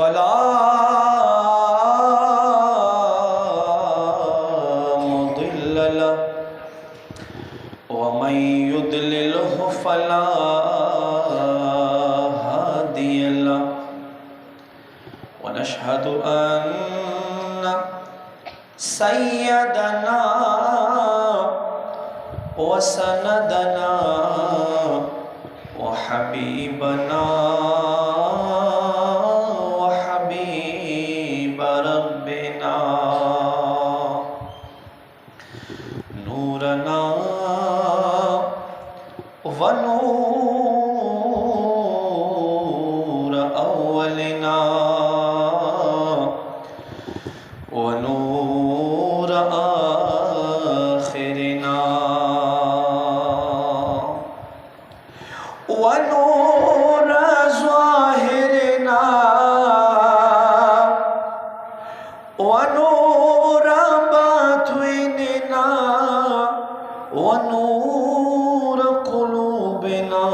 फला मुदिल्ल लहु व मन युद्लिल्हु फला हादिय लहु व नशहदु अन्ना सय्यदना व सनदना व हबीबना व हबीब रब्बिना नूरना व नूर अव्वलिना व नूर आखिरिना व नूर ज़ाहिरिना व नूर बातिनिना व नूर क़ुलूबिना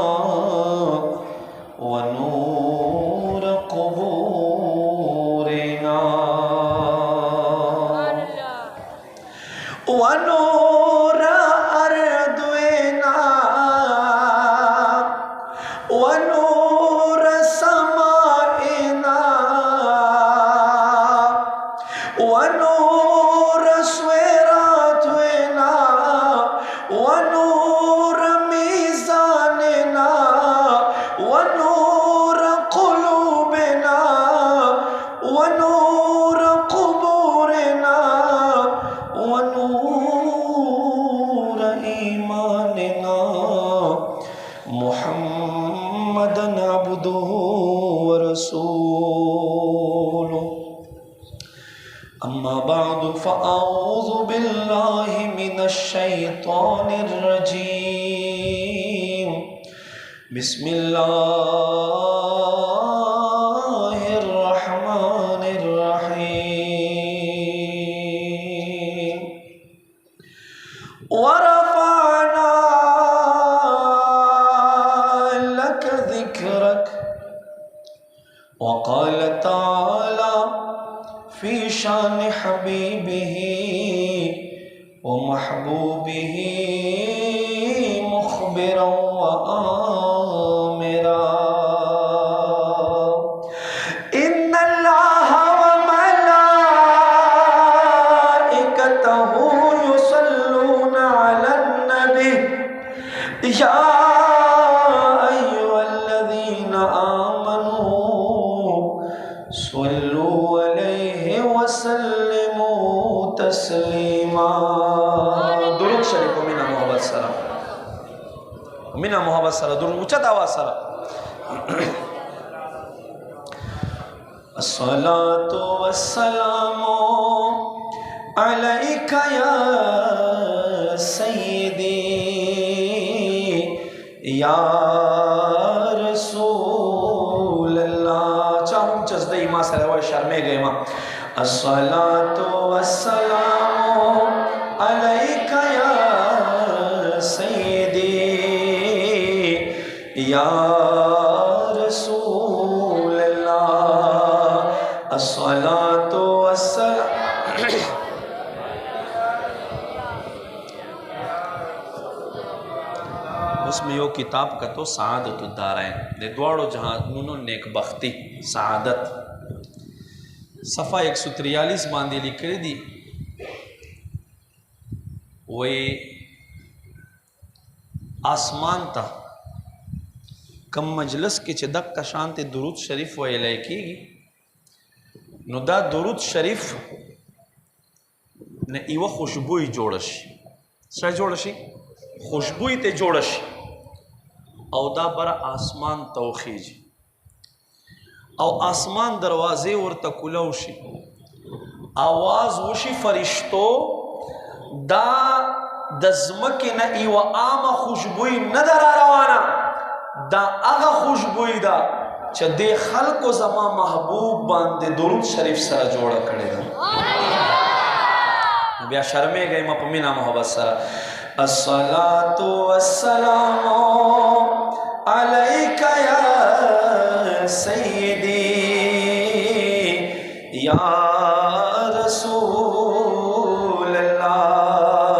व नूर क़ुबूरिना व नूर अर्दिना व नूर समाइना व नूर सिरातिना व नूर मीज़ानिना व नूर क़ुलूबिना व नूर क़ुबूरिना व नूर ईमानिना मुहम्मदन अब्दुहु व रसूलुहु अम्मा बअदु फ़अऊज़ु बिल्लाहि मिनश शैतानिर रजीम बिस्मिल्लाहिर रहमानिर रहीम व रफ़अना लक ज़िक्रक व क़ाल तआला फ़ी शान हबीबिही व महबूबिही मुख़बिरन व आमिरा इन्नल्लाह व मलाइकतहु युसल्लूना अलन नबी या अय्युहल्लज़ीना आमनू सल्लू अलैहि व सल्लिमू तस्लीमा दुरूद शरीफ मिना मोहब्बत सरा दुरूद उच्च आवाज सरा अस्सलातु वस्सलामु अलैका या सय्यदी या रसूल अल्लाह चाहूं चज़दे इमा सलवा शर्मे गए मां अस्सलातु वस्सलामु अलैका या सय्यदी या रसूल अल्लाह अस्सलातु वस्सलाम उसमें यो किताब का तो सआदतुद दारैन दे द्वाड़ो जहाँ नुनो नेक बख्ती सआदत सफ़ा 143 बांधे लिखी दी वे आसमान था कम मजलस के चदक का शांति दुरूद शरीफ वे की नुदा दुरूद शरीफ ने इवा खुशबुई जोड़श सर जोड़शी खुशबुई ते जोड़श औदा पर आसमान तोखीज और आसमान दरवाजे और तकुलौशी आवाज वशी फरिश्तो दा दज़मके न इवा आमा खुशबुई नदर रवाना दा आगा खुशबुई दा च दे खल्को जमा महबूब बांधे दुरूद शरीफ सरा जोड़ा करे दा बिया शर्मे गए मपमीना मोहब्बत सरा अस्सलातु वस्सलामु अलैका या सय्यदी या रसूल अल्लाह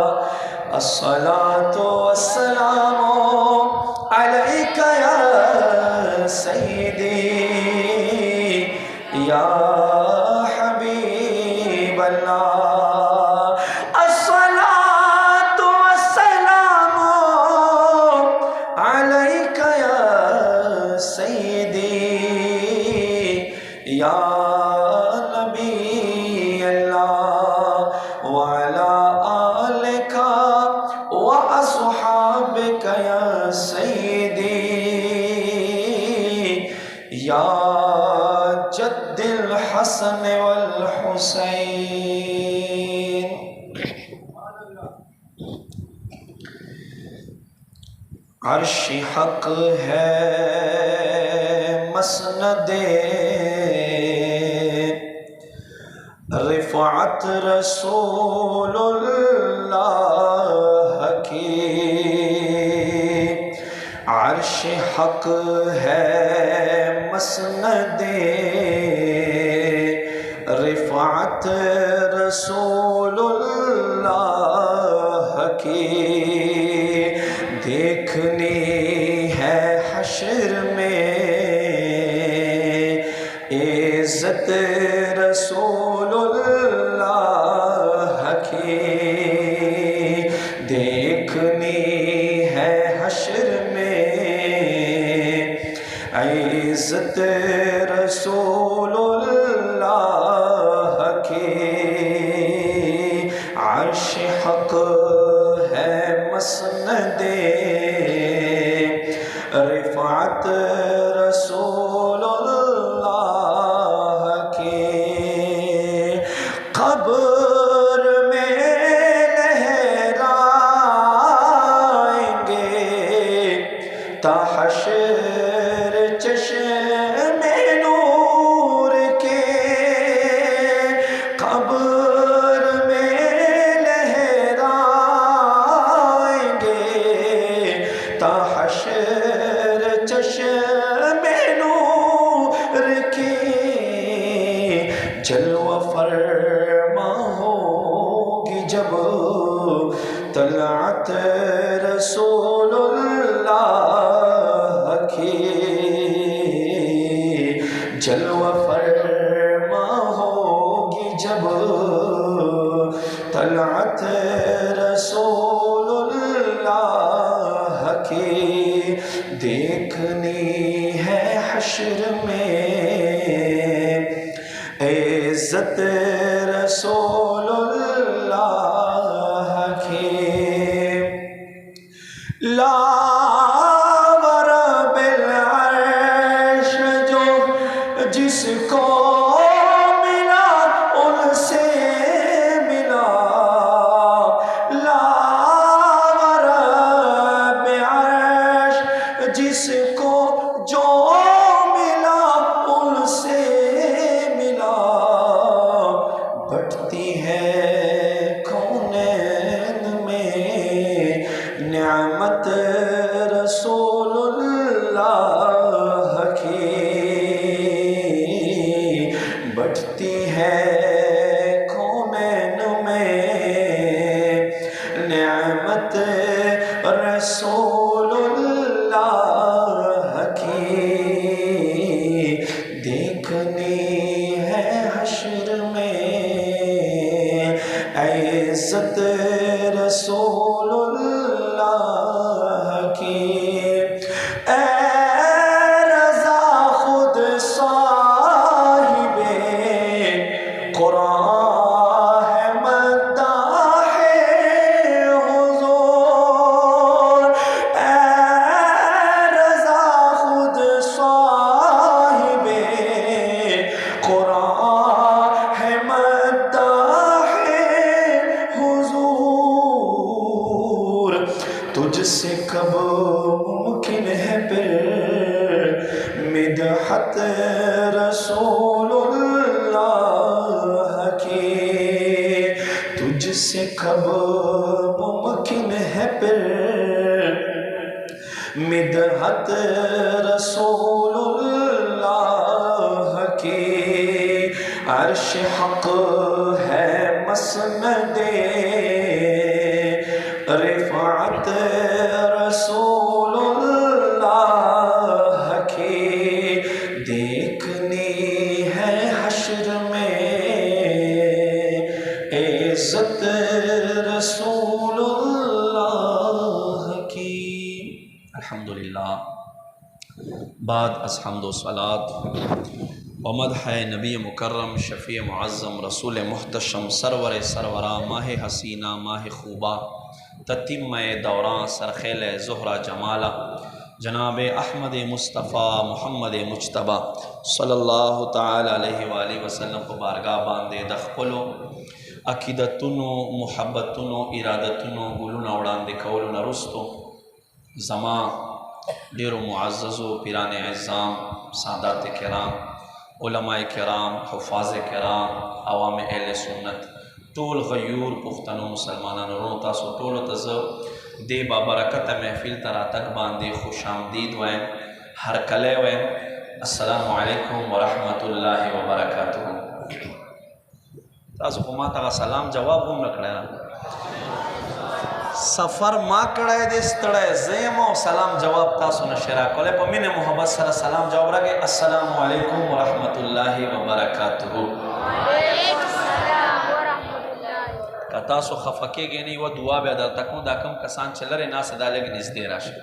अस्सलातु वस्सलामु अलैका या सय्यदी या हबीब अल्लाह अस्सलातु वस्सलामु अलैका या सय्यदी या या जद्दिल हसन वल हुसैन। अर्श हक है मसनदे रिफ़अत रसूलुल्लाह की। अर्श हक है मसनदे रिफ़अत रसूलुल्लाह की। देखनी है हश्र में इज़्ज़त रसूलुल्लाह की। देखनी है हश्र में इज़्ज़त रसूलुल्लाह की। अर्श हक है मसनदे रिफ़अत रसूलुल्लाह की। क़ब्र में लहराएंगे ताहशर चश्मे नूर के। क़ब्र में लहराएंगे ताहशर चश्मे नूर के। जलवा फरमा होगी जब तलअत रसूलुल्लाह की। जलवा फरमा होगी जब तलअत रसूलुल्लाह की। देखनी है हश्र में इज़्ज़त रसूलुल्लाह की। लावर बिल अर्श जो जिसको मिला उनसे मिला। लावर बिल अर्श जिसको जो मिला उनसे मिला। बढ़ती है कौनैन में निअमत रसूलुल्लाह की। बढ़ती है कौनैन में निअमत रसूलुल्लाह की। देखनी है हश्र में इज़्ज़त रसूलुल्लाह की। ऐ रज़ा खुद साहिबे कुरान है मद्दाहे हुज़ूर। ऐ रज़ा खुद साहिबे कुरान है मद्दाहे हुज़ूर। तुझसे कब मुमकिन है फिर मिदहत रसूलुल्लाह की। तुझसे कब मुमकिन है फिर मिदहत रसूलुल्लाह की। अर्श हक है मसनदे रिफात रसूलुल्लाह की देखनी है हश्र में इज्जत रसूलुल्लाह की। अल्हम्दुलिल्लाह। बाद असहम्दो सलात व मदह नबी मुकर्रम शफ़ी मुअज़्ज़म रसूल मुहतशम सरवर सरवरा माह हसीना माह खूबा ततिम दौरान सरखेल ज़ुहरा जमाला जनाब अहमद मुस्तफ़ा मोहम्मद मुजतबा सल्लल्लाहु ताला अलैहि वसल्लम को बारगाह बांदे दखपलो अकीदतुनो मुहब्बतुनो इरादतुनो गुलुना उड़ांदे कौलुना रुस्तो ज़मा डेरो मुअज़्ज़ज़ो पिरान अज़्ज़ाम सादात किराम उलमाए किराम हुफ़ाज़ किराम अवाम अहले सुन्नत टोल गयूर पुख्तनो मुसलमानान रो तासो टोलो तज़ दे बाबरकत महफिल तरा तक बांदे खुश आमदीद वैन हर कले वैन अस्सलामु अलैकुम व रहमतुल्लाहि व बरकातुहू। तासो को माता का सलाम जवाब हम रखड़ा सफ़र माँ कड़ाए दे स्तड़ाए ज़ेम और सलाम जवाब तासो नशरा कोले पमीने मोहब्बत सरा सलाम जवाब रखे अस्सलामु अलैकुम व रहमतुल्लाहि व बरकातुहू। तासो खफकेगे नहीं वो दुआ बे अदा तकूँ दा कम कसान चलरे ना सदा लगे नज़दे राशि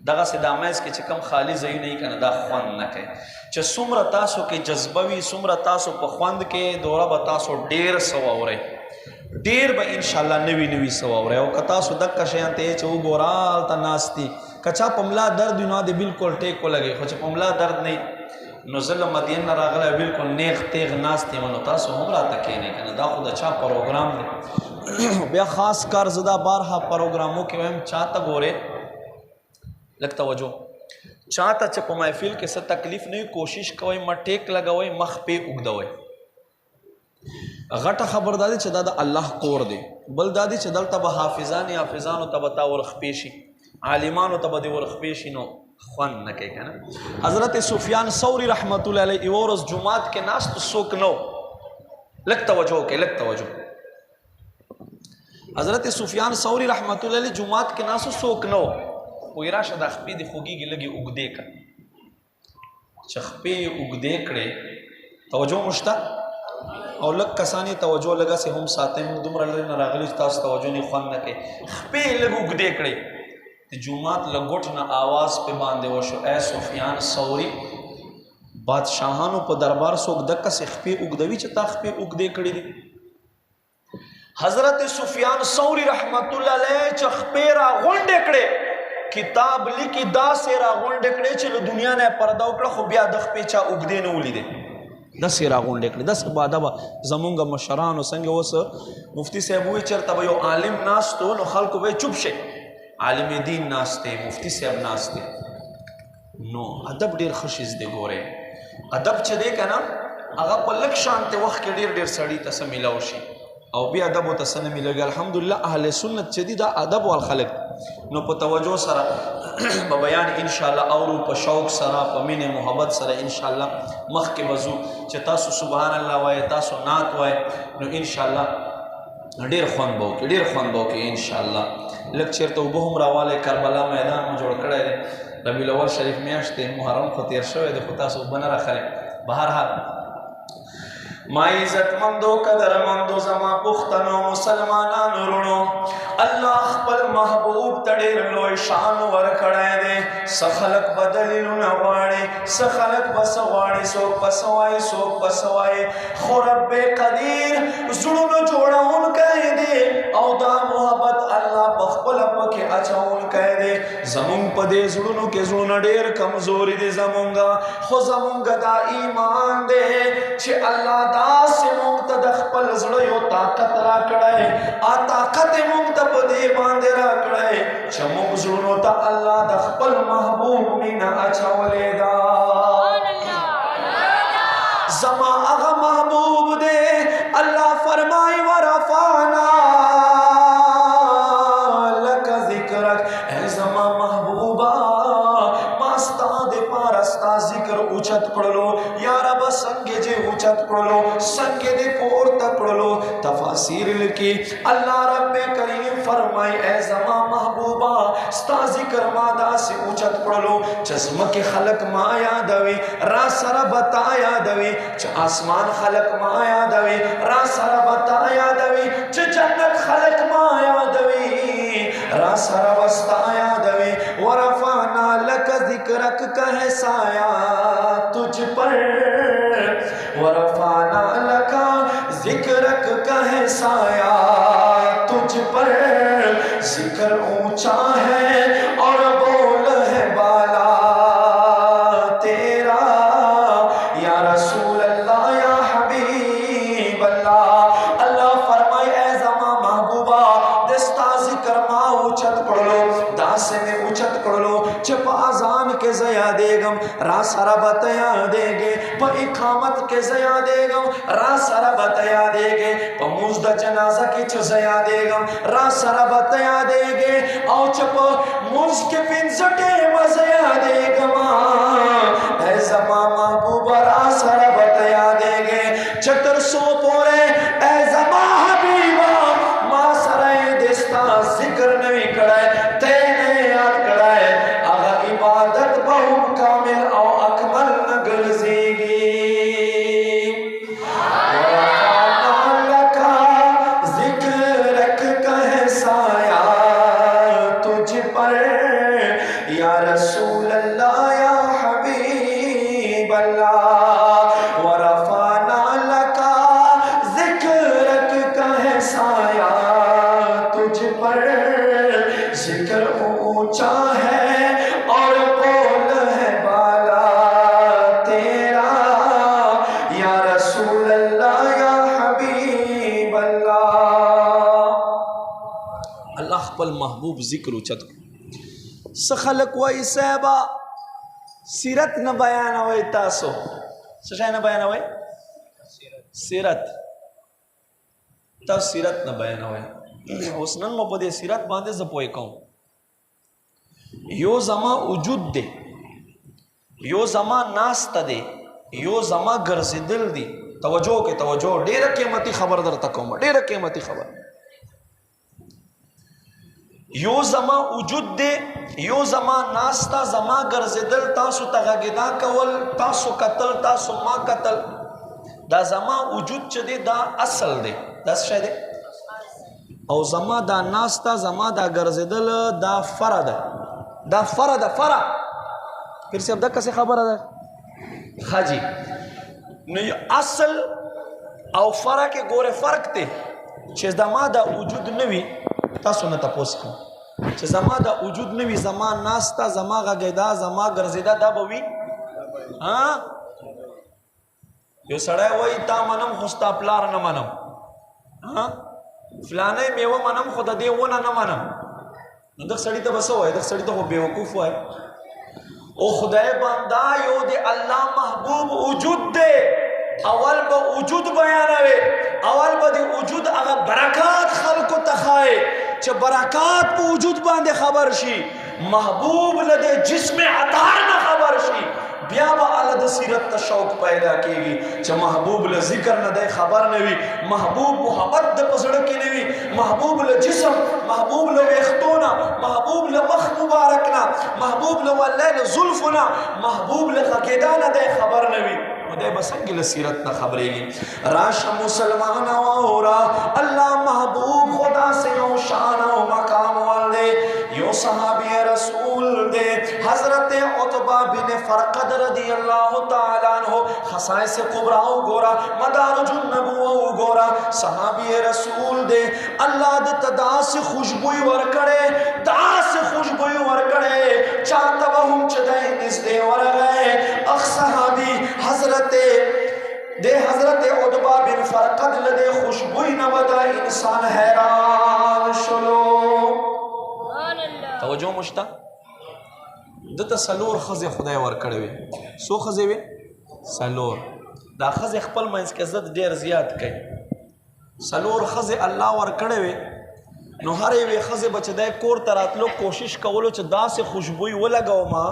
दगा से दामैस के चिकम खाली जई नहीं कन दा ख्वान न के च सुमर तासो के जज्बवी सुमर तासो पख्वांद के दौरा बतासो डेर सवावरे डेर ब इंशाल्लाह नवी नवी सवावरे और कतासो दक कशयां ते च वो गोराल ता नास्ती कचा पमला दर्द ना दे बिल्कुल टेक को लगे खोच पमला दर्द नहीं नज़ल मदीना रागला बिल्कुल नेक तेग नास्ती मनो तासो हमरा तक नहीं कन दा खुद अच्छा प्रोग्राम दे बया खास कर ज़दा बारहा प्रोग्रामों के हम चाहता गोरे लगता वजो चाहता चप महफिल के से तकलीफ नहीं कोशिश कवई मटेक लगावई मख पे उगदवई घटा खबरदारी च दादा अल्लाह कोर दे बल दादी च दल तब हाफिजान हाफिजान तब ता वर्ख पेशी आलिमान तब दे वर्ख पेशी नो ख्वान न के ना हज़रत सुफियान सौरी रहमतुल्लाह अलैहि रोज़ जुमात के नास तो सोक नो लगता वजो के लगता वजो हज़रत सुफियान सौरी रहमतुल्लाह अलैहि जुमात के नास सोक नो कोयरा शदा खपी दी खुगी लगी उगदे का चखपे उगदे कड़े तवज्जो मुश्ता और लग कसानी तवज्जो लगा से हम साते में दुमर न रागली तास तवज्जो नहीं ख्वान न के खपे लग उगदे कड़े जुमात लगोट न आवाज़ पे बांधे वो शो ए सुफियान सौरी बादशाहानों पर दरबार सोक दक्का से खपे उगदवी चता खपे उगदे कड़ी दी हज़रत सुफियान सौरी रहमतुल्लाह अलैहि चखपेरा गुंडे कड़े किताब लिखी दा सेरा गुंडे कड़े चलो दुनिया ने पर्दा उकड़ा खुबिया दख पेचा उगदे न उली दे दस सेरा गुंडे कड़े दस बादबा जमुंगा मशरान संगे वो मुफ्ती साहब हुई चरता भाई आलिम नास तो नो खल्क वे चुप शे आलिम दीन नास्ते मुफ्ती साहब नास्ते नो अदब डेर खुशिस दे गोरे अदब च दे ना अगर पलक शांत वक्त के डेर डेर सड़ी तस मिलाओशी और भी अदब व तसन मिलेगा अल्हम्दुलिल्लाह अहले सुन्नत जदीदा अदब वाल खलक नो प तवज्जो सरा बयान इंशाल्लाह और प शौक सरा प मिने मोहब्बत सरा इंशाल्लाह मख के वजू चता सुबहान अल्लाह वाय तासु नात वाय नो इंशाल्लाह डेर ख्वान बो के इंशाल्लाह लेक्चर तो बहुम रावाले करबला मैदान में जोड़ कड़े रबीउल अव्वल शरीफ में आशते मुहर्रम को तेर शवे दे खुदा सो बना रखले बहरहाल माई इज्जत मंदो कदर मंदो जमा पुख्तनो मुसलमानान रुणो अल्लाह पल महबूब तड़ेर लोय शान वर खड़े दे सखलक बदलिल न वाड़े सखलक बसवाड़े सोक बसवाए खुरब्बे कदीर जुड़नो जोड़ा उन कह दे औदा मोहब्बत अल्लाह बखपल पके अच्छा उन कह दे जमुंग पदे जुड़नो के जुड़ना डेर कमजोरी दे जमुंगा खो जमुंगा दा ईमान दे छे अल्लाह से मुक्तदख पल जड़यो ताकत रा कड़े आ ताकत मुक्त पदे बांधे रा कड़े चमुक जुड़नो ता अल्लाह दख पल महबूब मीना अच्छा वलेदा जमा अगा महबूब दे अल्लाह फरमाई वरफाना लक जिक्रक ए जमा महबूबा मास्ता दे पारस्ता जिक्र उचत पड़लो या रब संगे जे اوچت کړلو څنګه دې پورته کړلو تفاسیر لکی الله رب کریم فرمای اے زما محبوبا ستا ذکر ما داسې اوچت کړلو چې ځمکې خلق ما یادوي را سره بتا یادوي چې آسمان خلق ما یادوي را سره بتا یادوي چې جنت خلق ما یادوي را سره وستا یادوي ورفعنا لك ذکرک کا ہے سایہ تجھ پر ورفعنا لك ذکرک کا ہے سایہ تجھ پر ذکر اونچا ہے اور بول ہے بالا تیرا یا رسول اللہ یا حبیب اللہ اللہ فرمائے اے زما محبوبہ دستا ذکر ما اوچت کړلو داسې میں اوچت کړلو چې په اذان کې زیا دیګم را سره بتیا دیګې په اقامت کې زیا دیګم را سره بتیا دیګې په موږ د جنازه کې چې زیا دیګم را سره بتیا دیګې او چې په موږ کې پنځه ټیمه زیا دیګم اے زما محبوب را سره بتیا دیګې چې تر سو پورې اے زما حبیبا ما سره دستا ذکر نوی کړای ته یاد کړای هغه عبادت به کامل او اکمل نګرځيږي ذکرک کہے سایہ تجھ پر یا رسول اللہ یا حبیب اللہ ورفعنا لك ذکرک کہے سایہ تجھ پر ذکر اونچا ہے اور بول ہے بالا تیرا یا رسول اللہ یا حبیب اللہ اللہ خپل محبوب ذکر اوچت سخلق وای صاحبہ سیرت نه بیانوي تاسو څه شي نه بیانوي سیرت تاسو سیرت نه بیانوي اوس نن مو په دې سیرت باندې ز پوي کوم یو زما وجود دی یو زما ناست دی یو زما ګرځیدل دی توجه کې توجه ډیره قیمتي خبر درته کوم ډیره قیمتي خبر یو زما وجود دی یو زما ناستا زما ګرځیدل تاسو تغږیدا کول تاسو قتل تاسو ما قتل دا زما وجود چې دی دا اصل دی دا څه دی او زما دا ناستا زما دا ګرځیدل دا فرع ده دا فرع ده فرع پھر سے اب دا کسے خبر ده خاجی نو اصل او فرع کې ګوره فرق دی چې زما دا وجود نوي تاسو نه تاسو کو چې زما دا وجود نوي زما ناستا زما غږیدا زما ګرځیدا دا به وي ها یو سړی وای تا منم خوستا پلار نه منم ها فلانه میوه منم خود دې ونه نه منم نو د سړی ته بس وای د سړی ته بیوقوف وای او خدای بندا یو د الله محبوب وجود دی اول به وجود بیانوي اول به د وجود هغه برکات خلقو تخای چې برکات په وجود باندې خبر شي محبوب له جسم عطار نه خبر شي بیا به ال د سیرت ته شوق پیدا کیږي چې محبوب له ذکر نه دی خبر نه وي محبوب محبت د پسړه کې نه وي محبوب له جسم محبوب له وختونه محبوب له مخ مبارک نه محبوب له ولله زلفنا محبوب له خکیدانه دی خبر نه وي مده بسنگ لسیرت نہ خبریں راشا مسلمان اورا اللہ محبوب خدا سے یو شان و مقام والدے یو صحابی رسول دے حضرت عتبہ بن فرقد رضی اللہ تعالیٰ عنہ خصائص کبراؤ گورا مدارج النبوہ گورا صحابی رسول دے اللہ دتا دا سے خوشبوئی ورکڑے دا سے خوشبوئی ورکڑے چاہتا ہم چدائیں نس دے ورگئے اخ صحابی حضرت حضرت عتبہ بن فرقد لدے خوشبوئی نودا انسان حیران شلو توجہ مشتا دتا سلور خزے خدای ورکڑے وی سو خزے وی سلور دا خزے خپل منس کے عزت ډیر زیات کئی سلور خزے اللہ ورکڑے وی نو ہر وی خزے بچدای کور تراتلو کوشش کولو چې دا سے خوشبوئی ولګاو ما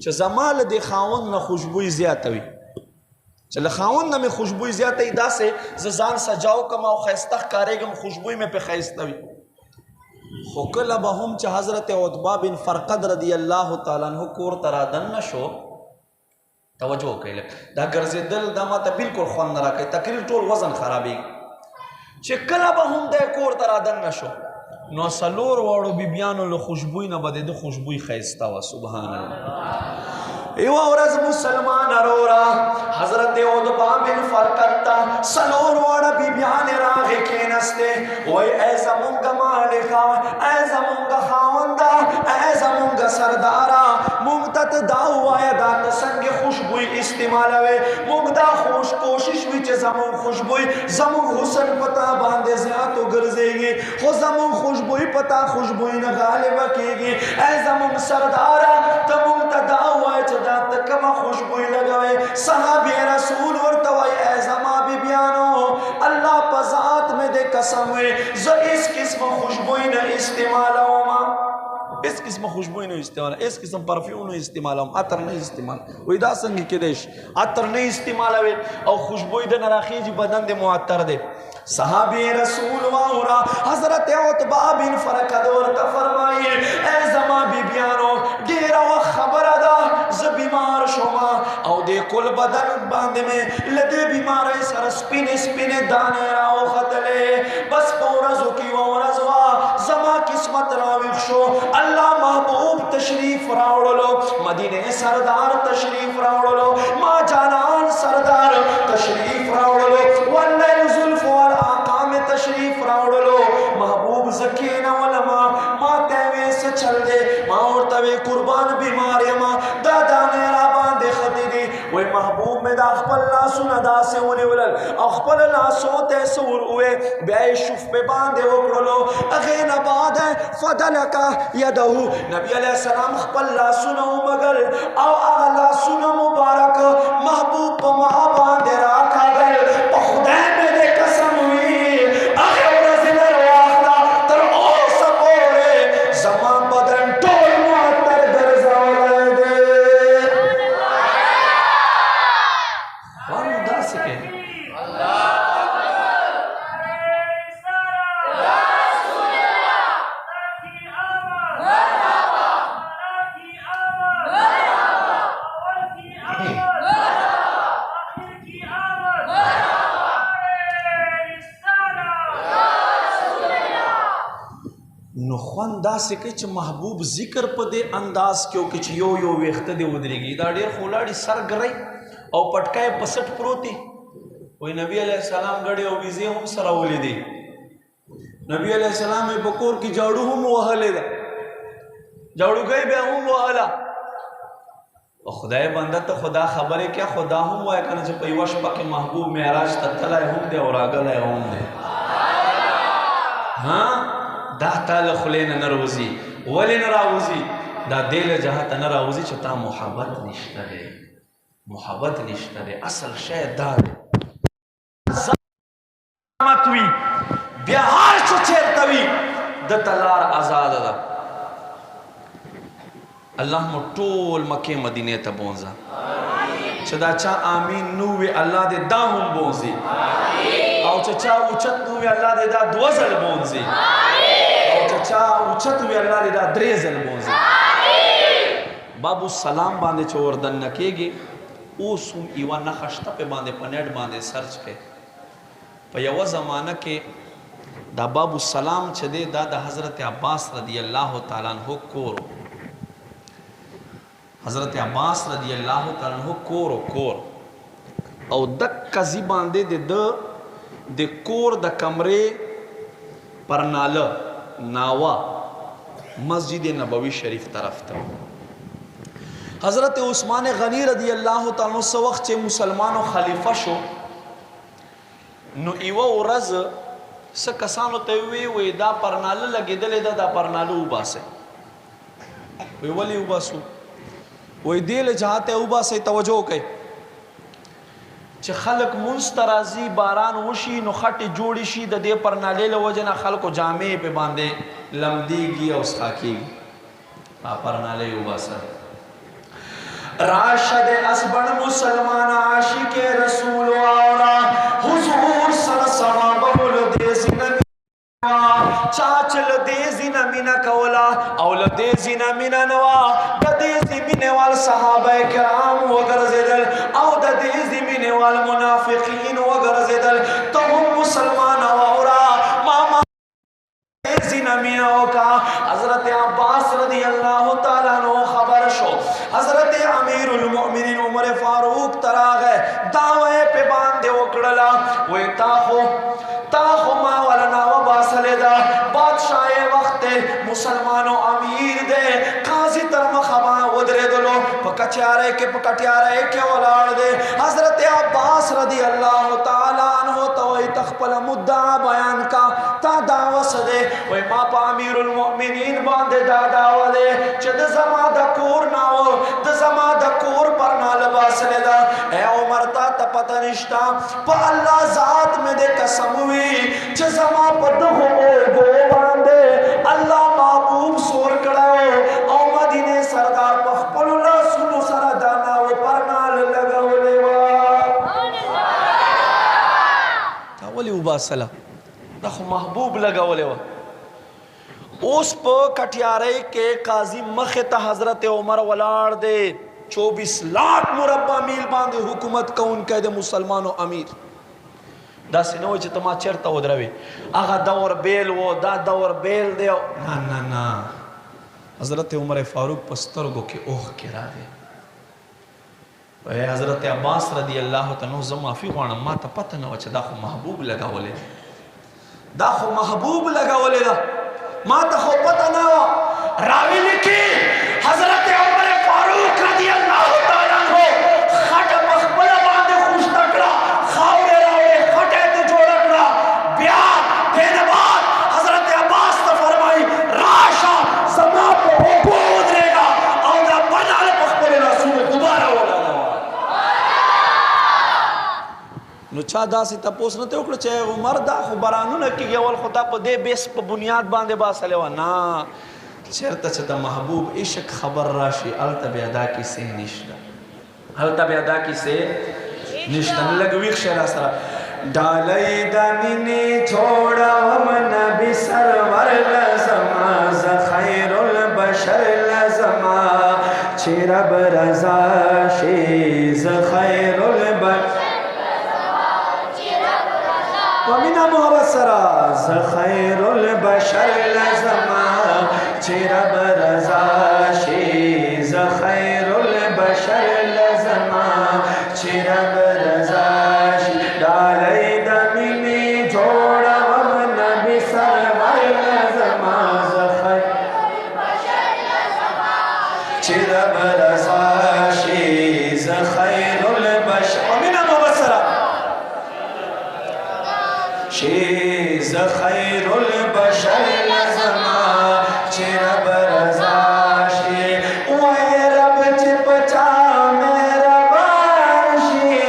چې زمال د خاوند نه خوشبوئی زیات وي چې له خاوند نه مې خوشبوی زیاته وي داسې زه ځان سجاو کم او ښایسته ښکارېږم خوشبوی مې پې ښایسته وي. خو کله به هم چې حضرت عتبه بن فرقد رضی الله تعالی عنه کور ته رادننه شو، توجه وکړئ دا ګرځېدل دا ماته بالکل خوند نه راکوي، تقریر ټول وزن خرابېږي. چې کله به هم دی کور ته رادننه شو نو څلور واړو بیبیانو له خوشبوی نه به د ده خوشبوی ښایسته وه. سبحان الله. یوه ورځ مسلمان اروره حضرت عتبه بن فرقد ته څلور واړه بیبیانې راغې کېنستې، وایي ای زمونږ مالکه، ای زمونږ خاونده، ای زمونږ سرداره، مونږ ته ته دا ووایه دا ته څنګه خوشبوی استعمالوې؟ مونږ دا کوشش وي چې زمونږ خوشبوی زمونږ حسن په تا باندې زیات وګرځېږي، خو زمونږ خوشبوی په تا خوشبوی نه غالبه کېږي. ای زمونږ سرداره ته مونږ ته دا ووایه چې دا ته کومه خوشبوی لګوې؟ صحابي رسول ورته وایي ای زما بیبیانو الله په ذات مې د قسم وي زه هېڅ قسمه خوشبوی نه استعمالوم، هېڅ قسمه خوشبوی نه استعمالوم، هېڅ قسم پرفیوم نه استعمالوم، عطر نه استعمال. وایي دا څنګه کېدی شي عطر نه استعمالوي او خوشبوی د نه راخېږي بدن د معطر دی؟ صحابي رسول واورا حضرت عتبه بن فرقد ورته فرمایي ای زما بیبیانو ډېره وخت خبره ده زه بیمار شوم او د کل بدن باندې مې له دې بیمارۍ سره سپینې سپینې دانې راوختلې. بس په ورځو کې یوه ورځ وه زما قسمت راویښ شو، الله محبوب تشریف راوړلو، مدینه سردار تشریف راوړلو، ما جانان سردار تشریف راوړلو، واللیل زلف والآقا میں تشریف راوړلو. محبوب زکینه ولما ما ته وې څه چل دی؟ ما ورته وې قربان بیمار یم دا دانې را باندې ختې دي. وایي محبوب مې دا خپل لاسونه داسې ونیولل او خپل لاسو ته څه ور ووې بیا یې شوف پې باندې وکړلو. هغې نه بعد فدلکه یده نبي علیه السلام خپل لاسونه ومږل او هغه لاسونه مبارک محبوب په ما باندې راکاږل. په خدای مې دې قسم وي هغې ورځې نه راواخله تر اوسه پورې زما بدن ټول معطر ګرځولی دی. خوند داسې کوي نو خوند داسې کوي چې محبوب ذکر په دې انداز کې وکړي چې یو یو ویښته دې ودرېږي. دا ډېر خو ولاړې سر ګرئ او پټکی په سټ پروت دی. وایي نبي علیه السلام ګډې او ویزې هم سره ولیدې. نبي علیه السلام یې په کور کې جاړو هم وهلې ده، جاړوګۍ بیا هم وهله. خدای بنده ته خدا خبرې کیا خدا هم وایه که نه چې په یوه شپه کې محبوب معراج ته تلی هم دی او راغلی هم دی. دا تا له خولې نه نه راوځي. ولې نه راوځي؟ دا دې له جهته نه راوځي چې تا محبت نشته دی، محبت نشته دی. اصل شی دا دی زحمت وي بیا هر څه چېرته وي دته لار ازاده ده. الله مو ټول مکې مدینې ته بونځه چې دا چا آمین نو وي الله دې دا هم بونځي او چې چا اوچت نو وي الله دې دا دوه ځل بونځي او چې چا اوچت وي الله دې دا درې ځل بونځي. باب السلام باندې چې وردننه کېږي اوس هم یوه نښه شته پې باندې په نیټ باندې سرچ کړئ. په یوه زمانه کې دا باب السلام چې دی دا د حضرت عباس رضی الله تعالی عنہ کور، حضرت عباس رضی الله تعالی عنہ کور او دکه ځای باندې د کور د کمرې پر ناوه مسجد نبوي شریف طرف ته حضرت عثمان غنی رضی الله تعالی عنہ څه وخت چې مسلمانو خلیفه شو نو یوه ورځ څه کسانو ته وی دا پرناله لګېدلې ده دا پرناله وباسئ. وی ولې وباسو؟ وی دې له جهته وباسئ توجه کوئ چې خلق منځ ته راځي باران وشي نو خټې جوړې شي د دې پرنالې له وجې نه خلکو جامې پې باندې لمدېږي او څښا کېږي. پرنالې وباسه. राशद असबन मुसलमान आशिक रसूल वाला हुजूर सहाबा देसिन चाचल देसिन मिना कौला औल देसिन मिना नवा देसी मिने वाल सहाबा किराम वगर ज़दल औ देसी मिने वाल मुनाफिकीन वगर ज़दल तो हम मुसलमान औरा मामा का हजरत अब्बास रदी अल्लाह ताला नो खबर शो हजरत अमीरुल मोमिनीन उमर फारूक तराग दावे पे बांधे ओकड़ला वे ताखो मा वाला नावा बासलेदा बादशाह वक्त मुसलमानों अमीर दे काजी तरम खबा उधरे दलो पकटियारे के वलाड़ दे हजरत अब्बास रदी अल्लाह ताला अन्हु तो तखपल मुद्दा बयान का ता दावस दे वे मा पा अमीरुल मोमिनीन बांधे दावा दे चद जमा दकोर नाओ द जमा दकोर पर ना लबास लेदा ए उमर ता पता निष्ठा प अल्लाह जात में दे कसम हुई च जमा पद हो गो बांधे अल्लाह महबूब सोर कड़ाओ औ मदीने सरदार पखपलुल्लाह सुनो सरा दाना वो पर नाल लगाओ लेवा तावली उबासला दख महबूब लगाओ लेवा उस पर कटियारे के काजी मखता हजरत उमर वलाड़ दे 24 लाख मुरब्बा मील बांधे हुकूमत कौन कह दे मुसलमानों अमीर दस नो तमा चरता उधरवे आगा दौर बेल वो दा दौर बेल दे ना ना ना हजरत उमर फारूक पस्तर गो के ओह किरा दे हजरत अब्बास रदी अल्लाह तनो माफी वाणा माता पता न वच दाखो महबूब लगा बोले दाखो महबूब लगा बोले दा माता को पता ना रावी लिखी हजरत उमर फारूक रज़ी अल्लाह ताला हो खट मखबला बांधे खुश तकड़ा खावरे रावे खटे ते जोड़कड़ा ब्या देने बाद हजरत अब्बास ने फरमाई राशा समा पे गोद रहेगा और ना बनाल मखबले रसूल दोबारा वाला नुचा दासी तपोस न ते उकड़ चे उमर दा खबरानु न कि अवल खुदा को दे बेस पे बुनियाद बांधे बासलेवा ना चरता चता महबूब इश्क खबर राशि अलतब अदा की से निष्ठा अलतब अदा की से निष्ठा लगवी शेरा सरा डालई दमिने छोड़ा मन बिसरवर लजमा खैरुल बशर लजमा चिरब रजा शेज खैरुल बशर वमिना मुहबसरा खैरुल बशर लजमा चिरब रजा शेज खैरुल बशर लजमा चिरब रजा डालई दमिने जोड़ा वमन बिसरवर लजमा खैरुल बशर लजमा चिरब रजा शेज खैरुल बशर वमिना मुहबसरा शेज खैरुल बशर लजमा चिरब रजा शे ओए रब चिपचा मेरा बाशी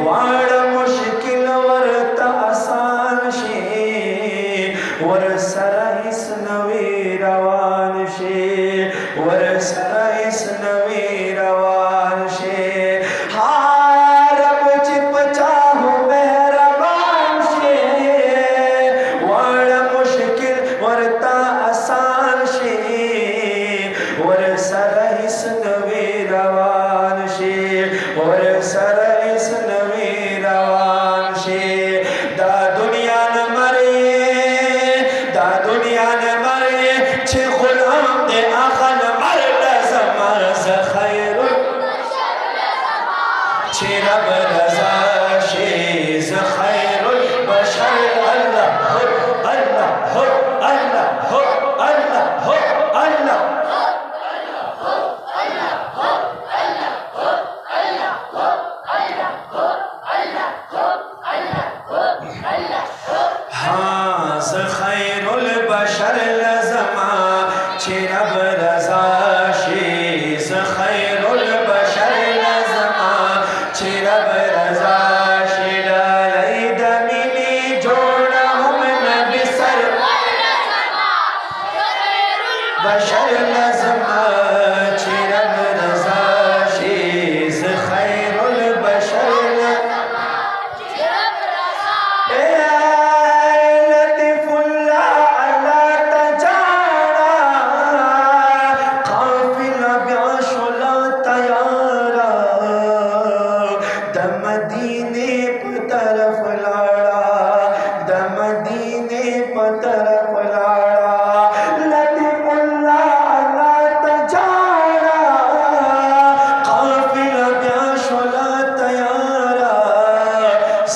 वाड़ मुश्किल वर्त आसान शे वर सरहिस नवी रवान शे वर सरहिस नवी रवान शे हाँ रब चिपचा हो मेरा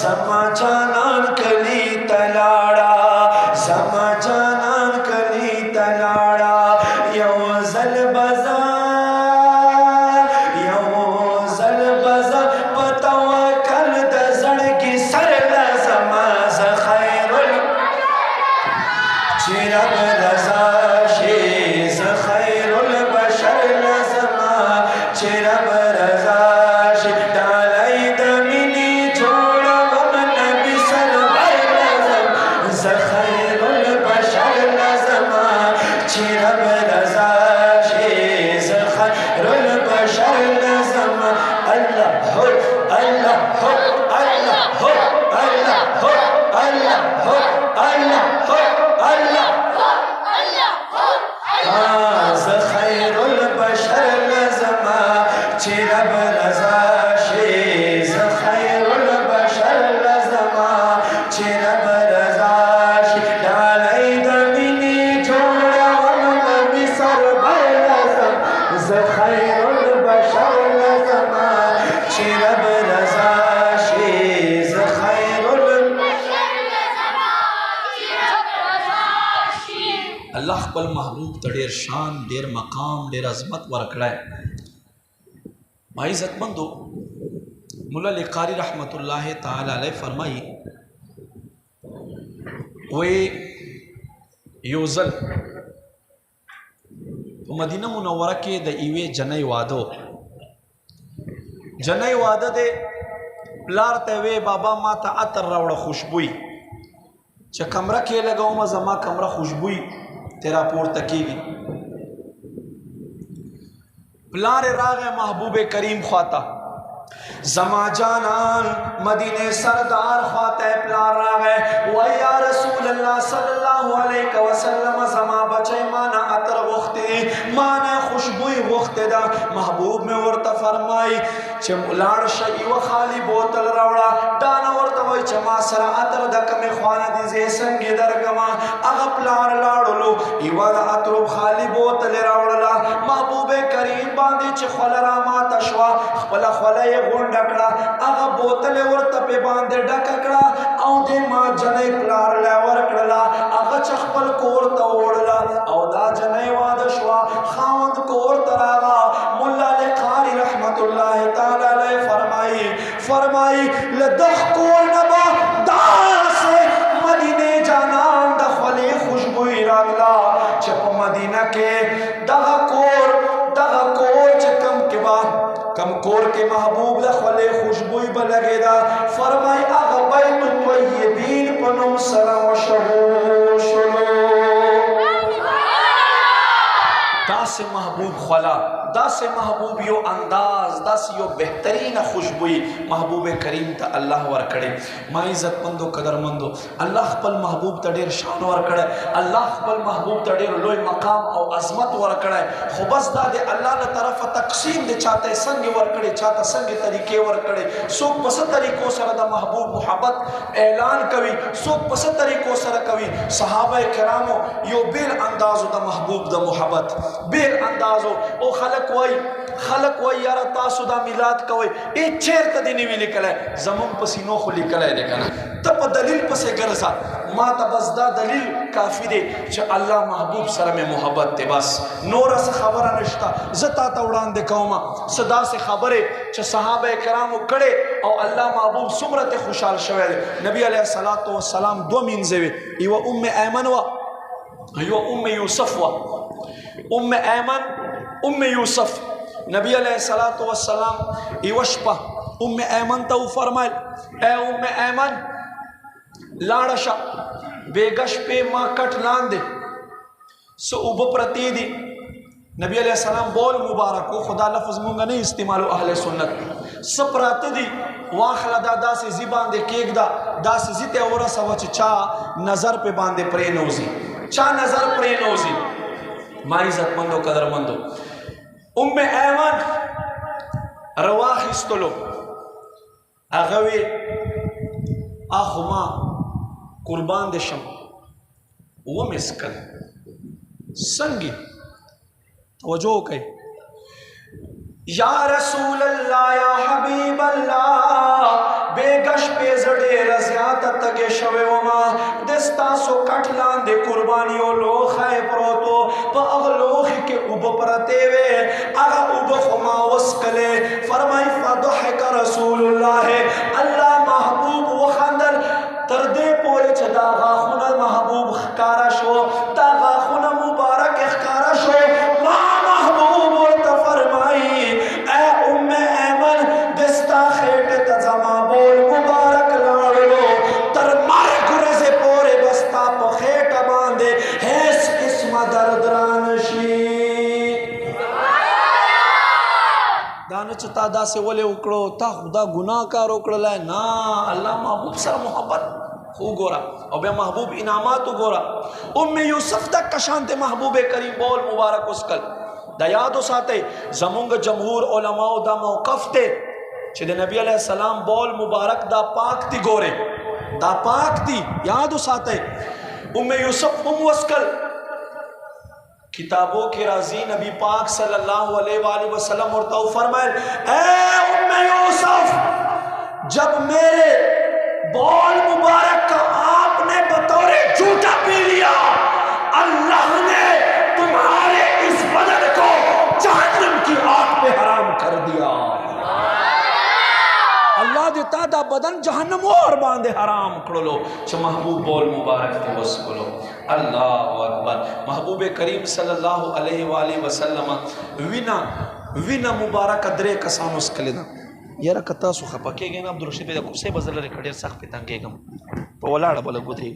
زما جانان کلی تلاړه زما جانان کلی تلاړه یو زل بزا پتوکل د زړګي سر لزما ز خیر چې رب رضا شي ز خیر البشر لزما چې رب رضا شي ډالۍ د مینې جوړوم نبي سرور لزما ز خیر البشر لزما چې رب رضا شي ز خیر البشر لزما الله هو الله هو الله هو الله هو الله هو الله هو الله ز خیر البشر لزما چې رب رضا شي ز خیر البشر لزما چې رب رضا شي ډالۍ د مینې جوړوم نبي سرور لزما ز خیر البشر لزما چې رب رضا شي ز خیر البشر لزما چې رب رضا شي. الله خپل محبوب ته ډېر شان ډېر مقام ډېر عظمت ورکړی. ما عزتمندو مولا علی قاری رحمت الله تعالی علیہ فرمائی وی یو ځل په مدینه منوره کې د ایوې جنۍ واده جنۍ واده دی پلار ته وی بابا ما ته عطر راوړه خوشبوئی چې کمره کې لګوم زما کمره خوشبوئی تیرا پورته کېږي. پلار راغه محبوب کریم خواته زما جانان مدینه سردار خواته پلار راغه و یا رسول الله صلی الله علیه وسلم زما بچی مانا عطر غوښتې مانا خوشبوئی غوښتې ده. محبوب مې ورته فرمای چې لاړ شه یوه خالی بوتل راوړه دا نه ورته وایي چې ما سره عطر د کومې خوانه دي زه یې څنګې درکړمه. هغه پلار لاړلو یوه د عطرو خالي بوتل یې راوړله. محبوب کریم باندې چې خوله را ماته شوه خپله خوله یې غونډه کړه هغه بوتل یې ورته پې باندې ډکه کړه او د ما جنۍ پلار له ورکړله. هغه چې خپل کور ته وړله او دا جنۍ واده شوه خاوند کور ته راغه. ملا علی قاری رحمت الله تعالی علیه فرمایي له دغ کور نه به داسې مدینې جانان د خولې خوشبوئی راغله چې په مدینه کې دغه کور چې کم کور کې محبوب د خولې خوشبوئی به لګېده. فرمایي هغه بیت الطیبین په نوم سره مشهور شلو. داسې محبوب خوله داسې محبوب یو انداز داسې یو بهترین خوشبوئی محبوب کریم ته الله ورکړي. ما عزتمندو قدرمندو الله خپل محبوب ته ډېر شان ورکړی. الله خپل محبوب ته ډېر لوی مقام او عظمت ورکړی. خو بس دا د الله له طرفه تقسیم دی چاته یې څنګه ورکړي چاته څنګه طریقې ورکړي. څوک په څه طریقو سره د محبوب محبت اعلان کوي څوک په څه طریقو سره کوي. صحابه کرامو یو بیل اندازو د محبوب د محبت بیل اندازو او خلق وای یاره تاسو دا میلاد کوئ چیرته دې نه وي لیکلی زمونږ په سینو خو لیکلی دی که نه. ته په دلیل پسې ګرځه ما ته بس دا دلیل کافي دی چې الله محبوب سره مې محبت دی بس نوره څه خبره نشته. زه تا ته وړاندې کومه څه داسې خبرې چې صحابه کرامو کړې او الله محبوب څومره ته خوشحال شوی دی. نبی علیه الصلاة والسلام دوه مینځې وې یوه ام ایمن وه یوه ام یوسف وه. ام ایمن ام یوسف نبی علیہ الصلوۃ والسلام یوه شپه ام ایمن ته وفرمایل ای ام ایمن لاړه شه بیګه شپې ما کټ لاندې څه اوبه پرتې دي. نبی علیہ السلام بول مبارک و خدا لفظ مونږ نه استعمالو اهل سنت څه پراته دي واخله دا داسې ځي باندې کېږده داسې ځي ته ورسوه چې چا نظر پې باندې پرېنوځي چا نظر پرېنوځي. ما عزتمندو قدرمندو ام ایمن رواخیستلو هغه وی اخو ما قربان دې شم ومسکل څنګه توجه وکړئ. یا رسول الله یا حبیب الله بیګش په زړه تگے شوے وما دستا سو کٹلان دے قربانیو لوخ ہے پروتو پا اغ لوخ کے اوب پرتے وے اغ اوب خما وسکلے فرمائی فضحک رسول اللہ اللہ محبوب و خندر تردے پورے چھ دا غاخونا محبوب خکارا شو دا غاخونا مبارک اخکارا شو ما محبوب ورطا فرمائی اے ام ایمن دستا خیٹ تزما بول مبارک لاڑلو تر مار گرز پورے بستا پا خیٹ باندے حیث قسم دردرانشی دانا چتا دا سے ولے اکڑو تا خدا گناہ کار اکڑ لائے نا اللہ محبوب سر محبت خو گورا اور بے محبوب انعاماتو گورا ام یوسف تک کشانتے محبوب کریم بول مبارک اسکل دا یادو ساتے زمونگ جمہور علماء دا موقف تے چھے دے نبی علیہ السلام بول مبارک دا پاک تی گورے دا پاک تی یادو ساتے ام یوسف ام اسکل کتابوں کے رازی نبی پاک صلی اللہ علیہ وآلہ وسلم اور تو فرمائے اے ام یوسف جب میرے بول مبارک کا آپ نے بطور جھوٹا پی لیا اللہ نے تمہارے اس بدن کو جہنم کی آگ پہ حرام کر دیا اللہ دیتا دا بدن جہنم اور باندے حرام کرلو چھ محبوب بول مبارک تے بس کرلو اللہ اکبر محبوب کریم صلی اللہ علیہ وآلہ وسلم وینا مبارک درے کسانو سکلینا یارا کتا سو خپا کے گئے نا عبدالرشید پیدا کسے بزر لرے کھڑیر سخت پہ تنگے گم پا ولاڑا بلگو تھے